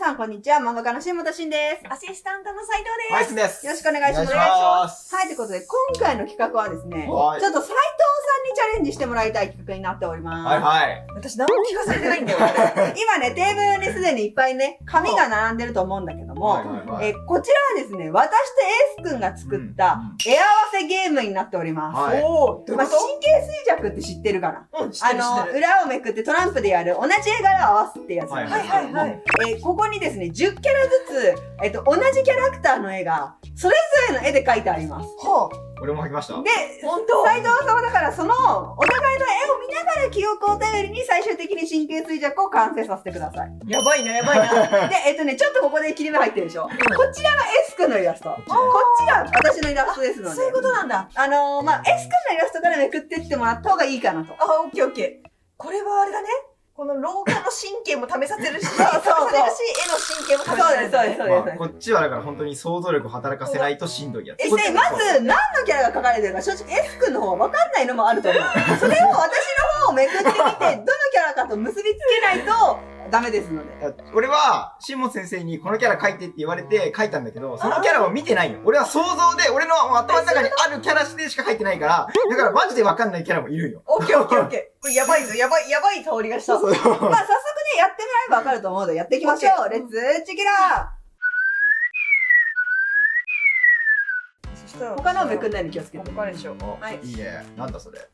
さんこんにちは。漫画家の新本慎です。アシスタントの斉藤マイです。スです。よろしくお願いします。お願いします。はい、ということで、今回の企画はですね、ちょはいっと斉藤さんにチャレンジしてもらいたい企画になっております。はいはい。私何も聞かされてないんだよ。今ね、テーブルにすでにいっぱいね、紙が並んでると思うんだけども、はいはいはいこちらはですね、私とエースくんが作った絵合わせゲームになっております。はいおー、どういうまあ、こ神経衰弱って知ってるかな？と？うん、知ってる知ってる。裏をめくってトランプでやる同じ絵柄を合わすってやつなんですけども、はいはいはいここにですね、10キャラずつ、同じキャラクターの絵が、それぞれの絵で描いてあります。は俺も書きました。で、本当斉藤さんはだからその、お互いの絵を見ながら記憶を頼りに最終的に神経衰弱を完成させてください。やばいな、やばいな。で、ちょっとここで切り目入ってるでしょ。こちらが S 君のイラスト。こっちが私のイラストですので。そういうことなんだ。まあ、S 君のイラストからめくってってもらった方がいいかなと。あ、オッケーオッケー。これはあれだね。この老化の神経も試させるし、試そうされるし、絵の神経も試される。そうです、そうです、そうです。こっちはだから本当に想像力を働かせないとしんどいやつ。で、まず、何のキャラが描かれてるか、正直 S 君の方は分かんないのもあると思う。それを私の方をめくってみて、どのキャラかと結びつけないとダメですので。俺は、新本先生にこのキャラ描いてって言われて描いたんだけど、そのキャラを見てないの。俺は想像で、俺の頭の中にあるキャラでしか描いてないから、だからマジで分かんないキャラもいるよ。オッケーオッケーオッケー。これやばいぞ、やばい香りがした。そうまあ、早速ね、やってみれば分かると思うので、やっていきましょう。レッツチキラそしたらー。他のをめくんないように気をつけて。他でしょ。はいいいね。なんだそれ。は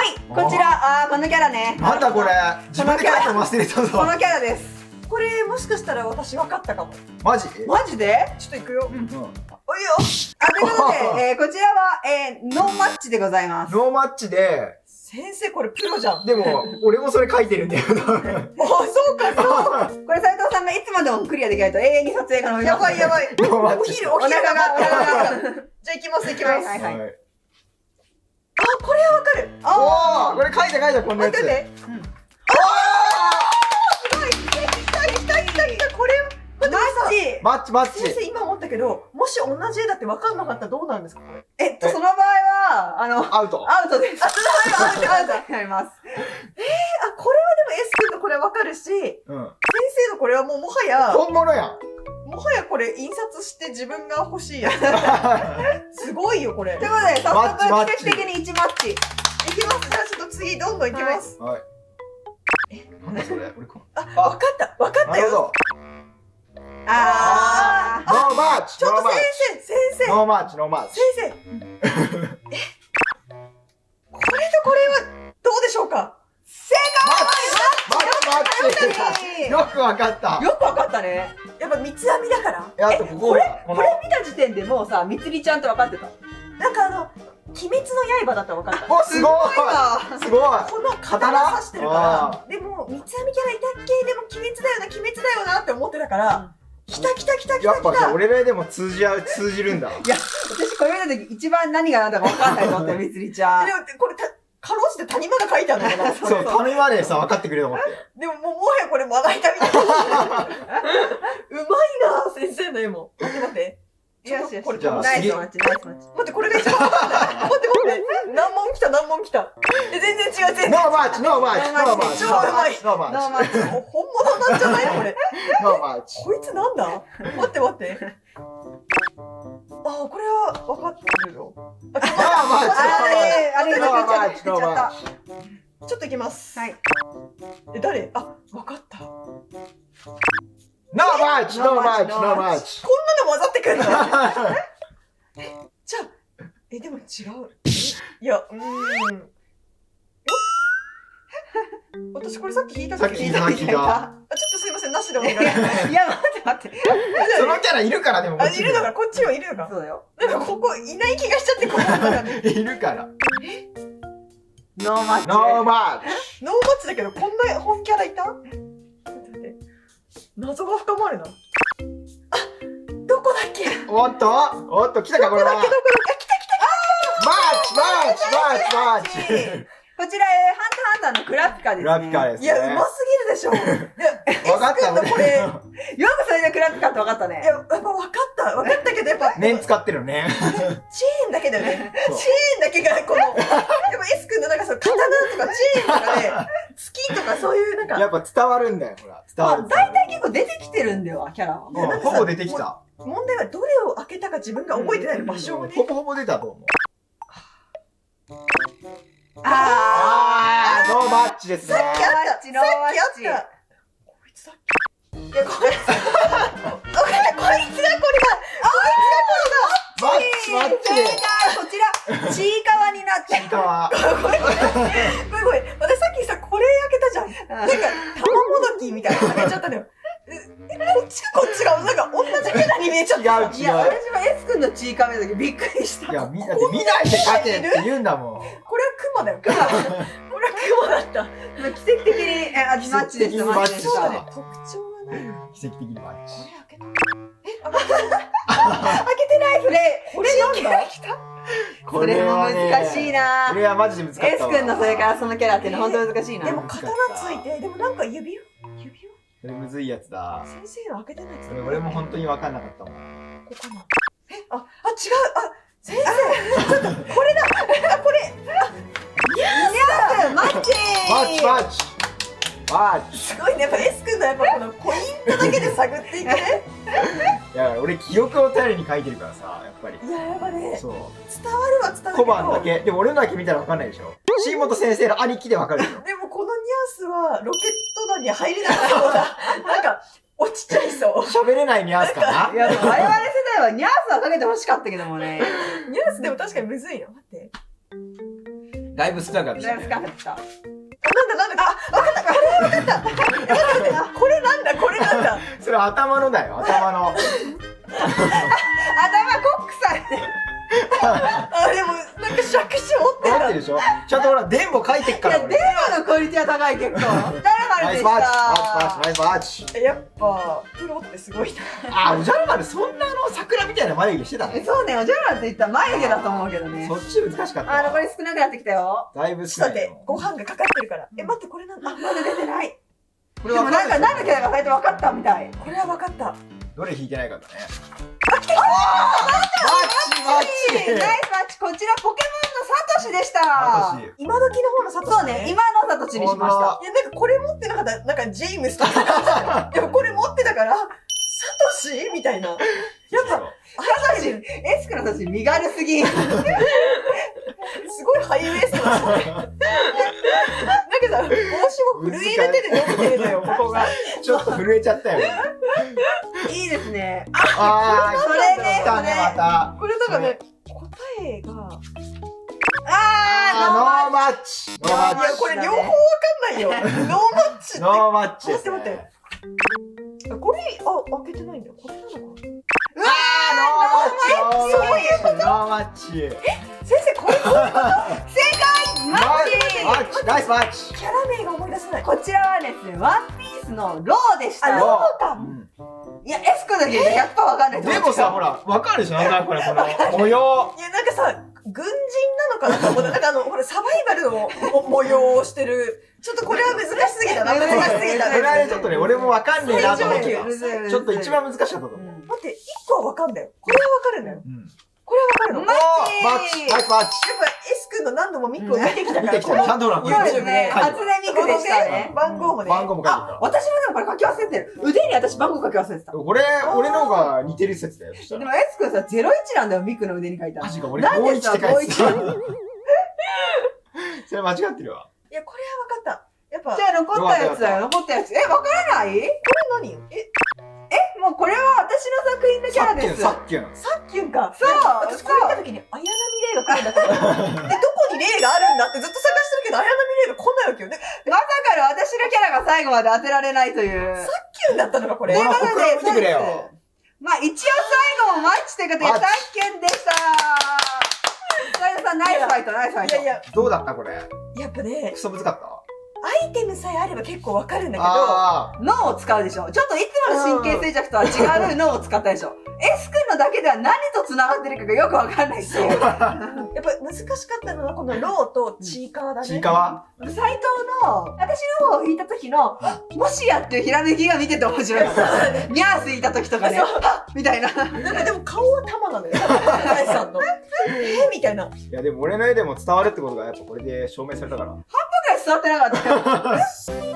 い、こちら、このキャラね。なんだこれ。自分で描いたの忘れたこぞ。のキャラです。これもしかしたら私分かったかも。マジマジでちょっと行くよ。うん。おいよ。ということで、こちらは、ノーマッチでございます。ノーマッチで、先生これプロじゃん。でも、俺もそれ描いてるんだよ。あ、そうかそう。これ斉藤さんがいつまでもクリアできないと永遠に撮影が伸びます。やばいやばい。ノーマッチ。お昼が待ってる。じゃあ行きます行きます。はいはいはい。あ、これはわかる。おー、これ書いたこんなやつ。待ってて。うん。すごい。来た。これマッチマッチマッチ。先生今思ったけど、もし同じ絵だって分かんなかったらどうなるんですかこれ。その場合は、アウト。アウトです。あ、その場合はアウトになります。あ、これはでも S 君のこれ分かるし、先うん。生のこれはもうもはや本物やん。これ印刷して自分が欲しいやつ。すごいよこれ。ということで、早マッチ速、マッチ奇跡的に1マッチ。いきます。じゃあちょっと次どんどんいきます。はい。なんだそれ俺こあ、分かったなるほよ。ど。あノーマッチちょっとノーマッチ先生。ノーマッチノーマッチ。先生。これとこれはどうでしょうか。マッチーよくわかった。よくわかったね。やっぱ三つ編みだから。あとこのこれ見た時点でもうさ、みつりちゃんと分かってた。なんか鬼滅の刃だったら分かった。お、すごいすごいこの刀刺してるかあら、でも三つ編みキャラいたっけ、でも鬼滅だよなって思ってたから、来た。やっぱじゃあ俺らでも通じるんだ。いや、私これ見た時一番何が何だか分かんないと思ってる、みつりちゃん。でもこれかろうじて谷間が書いてあるのかな。そう、種までさ、分かってくれると思って。でももはやこれまな板みたいな。うまいな先生の絵も。待って。よしよし。これじゃあナイスマッチ、ナイスマッチ。待ってこれが一番分かんない。待って。難問来た。全然違う。ノーマッチノーマッチノーマッチ超うまいノーマッチノーマッチ。本物なんじゃないこれ。ノーマッチ。こいつなんだ。待って。あ、これは分かってるよ。ノーマッチあれ、ノーマッチ言っちゃった。ちょっといきます。はい。誰？あ、分かった。ノーマッチノーマッチノーマッチ。こんなの混ざってくるの？じゃあ、でも違う。いや、私これさっき引いたさっき引いたあ、ちょっとすいません、なしでお願いします。いや、待って。そのキャラいるからでも。あ、いるのか、こっちはいるのか。そうだよ。なんかここいない気がしちゃって、ここからね。いるから。ノーマッチ。ノーマッチ。ノーマッチだけど、こんな本キャラいた？ちょっと待って。謎が深まるな。あ、どこだっけ？おっと来たかこれは。どこだっけ？来た。マッチここちら、ハンターのクラピカですね。クラピカですね。いや、うますぎるでしょ。分かったのこれ、よくそれでクラピカって分かったね。いや、やっぱ分かったけど、やっぱ、年使ってるね。チェーンだけだよね。チェそうーンだけが、この、やっぱ S 君のなんかその刀とかチェーンとかね、月とかそういうなんか、やっぱ伝わるんだよ、ほら。伝わる。大体結構出てきてるんだよ、キャラは。やなんかさほぼ出てきた。問題はどれを開けたか自分が覚えてないの場所をね。ほぼほぼ出たと思う。あノーマッチですね。さっきあった。ノーマッチノーマッチさっきあった。こいつだっけいや、こいつ。わかった、こいつがこれだ。マッチマッチ。正解こちら、ちいかわになってちいかわ。ごめん。私さっきさ、これ開けたじゃん。なんか、玉もどきみたいなの開けちゃったのよ。こっちが、なんか同じキャラに見えちゃった。違ういや、私も S 君のちいかわ見た時びっくりした。いや、だって見ないで書けって言うんだもん。これはクマだよ、クマ。これはクマだった。奇跡的に、マッチです、奇跡的にマッチしたマッチでした。ね、特徴がないの。奇跡的にマッチ。これ開けた。開けてない、それ。これなんだそれも難しいなこれはマジで難しかった S わ。君のそれからそのキャラっていうのは本当に難しいな。でも刀ついて、でもなんか指輪これむずいやつだ。先生の開けてないやつそれ俺も本当に分かんなかったもん。ここかな。違う。先生。ちょっと、これだ。これ。マッチマッチマッチマッチ。すごいね。やっぱ S 君のやっぱこのポイントだけで探っていくね。いや、俺記憶を頼りに書いてるからさ、やっぱり。いや、やっぱね、そう。伝わるは伝わるけど。小判だけ。でも俺のだけ見たら分かんないでしょ。新本先生の兄貴で分かるでしょ。でもこのニュアンスはロケット弾に入れなさそうだ。なんか、落ちちゃいそう。喋れないニュアンスかな。いや、我々世代はニャースはかけてほしかったけどもね。ニュアンスでも確かにむずいよ。待って。だいぶ少なかっただいぶね。深かった。なんだ。わかった。これはわかった。待って。これなんだ。それ頭のだよ、頭の。頭コックされてる。でも、なんか触手持ってる。分かってるでしょ。ちゃんとほら、電ボ書いてっいや、から。電話のクオリティは高い結構。誰まででしナイスマッチた。ナイスマッチ。やっぱ、プロってすごいな。あ、おじゃる丸そんな桜みたいな眉毛してたね。そうね、おじゃる丸って言ったら眉毛だと思うけどねそ。っち難しかったわ。残り少なくなってきたよ。だいぶ少ないよ。ちょっと待って、ご飯がかかってるから。待って、これなんだ。まだ出てない。こでもなんか、なんだけだか最初分かったみたい。これは分かった。どれ引いてないかだね。ナイマッチスマッチ、こちらポケモンのサトシでした。私今時の方のサトシそうね、今のサトシにしました。いや、なんかこれ持ってなかった。なんかジェームスとか。でもこれ持ってたから、サトシみたいな。やっぱ、サトシ、エスクのサトシ身軽すぎん。すごいハイウエストだし。なんかさ、帽子も震える手で伸びてるのよ、ここが。ちょっと震えちゃったよ。いいですね。あー、それね来たね、また。これなんかね、答えが、ノーマッチ。ノーマッチ。いや、これ両方わかんないよ。ノーマッチって。ノーマッチですね。待ってこれ、開けてないんだよ。これなのかなノーマッチ。先生、これ、マッチマッチ。ナイスマッチ。キャラ名が思い出せない。こちらはですね、ワンピースのローでした。ローか。いや、エスクだけで100%わかんないと思う。でもさ、ほら、わかるでしょ、なんとなくこれ、この模様。いや、なんかさ、軍人なのかなと思った。なんかほら、サバイバルの模様をしてる。ちょっとこれは難しすぎたな。難しすぎた。これはね、ちょっとね、俺もわかんねえなと思ってた。むずいむずいちょっと一番難しかったと思う。待って、1個はわかんだよ。これはわかるんだよ。うん。これはわかるの。マやっマッチ。ナイスマッチ。ぱ S 君の何度もミックを見てきたから。見てきた。ちゃんとほら、そうですね。書いて初音ミクでしたね。番号もね。番号も書いてるから。私もでもこれ書き忘れてる。腕に私番号書き忘れてた。これ、俺の方が似てる説だよ。そしたら。でもエスクさ、01なんだよ、ミクの腕に書いたの。マジか、俺なんで51って書いてた。 51それ間違ってるわ。いや、これはわかった。やっぱ、じゃあ残ったやつだよ、残ったやつ。わからない何もうこれは私の作品のキャラです。さっきの。さっきゅんか。そういや私これ見た時に、綾波レイが来るんだって。で、どこにレイがあるんだってずっと探してるけど、綾波レイが来ないわけよね。まさかの私のキャラが最後まで当てられないという。さっきゅんだったのか、これ。ほら、ここから見てくれよ。まあ一応最後もマッチということで、さっきゅんでした斉藤さん、ナイスファイト、ナイスファイト。いやいや、どうだったこれ。やっぱねク、ソむずかったアイテムさえあれば結構わかるんだけど、あ脳を使うでしょ。ちょっといつもの神経衰弱とは違う脳を使ったでしょ。S 君のだけでは何と繋がってるかがよくわかんないし。やっぱ難しかったのはこのローとチーカーだね。ちいかわ斎藤の、私の方を引いた時の、もしやっていうひらめきが見てて面白い。ニャースいた時とかね、はっみたいな。なんかでも顔は玉なのよ。大さんの。みたいな。いやでも俺の絵でも伝わるってことがやっぱこれで証明されたから。僕ら伝わってなかったよ。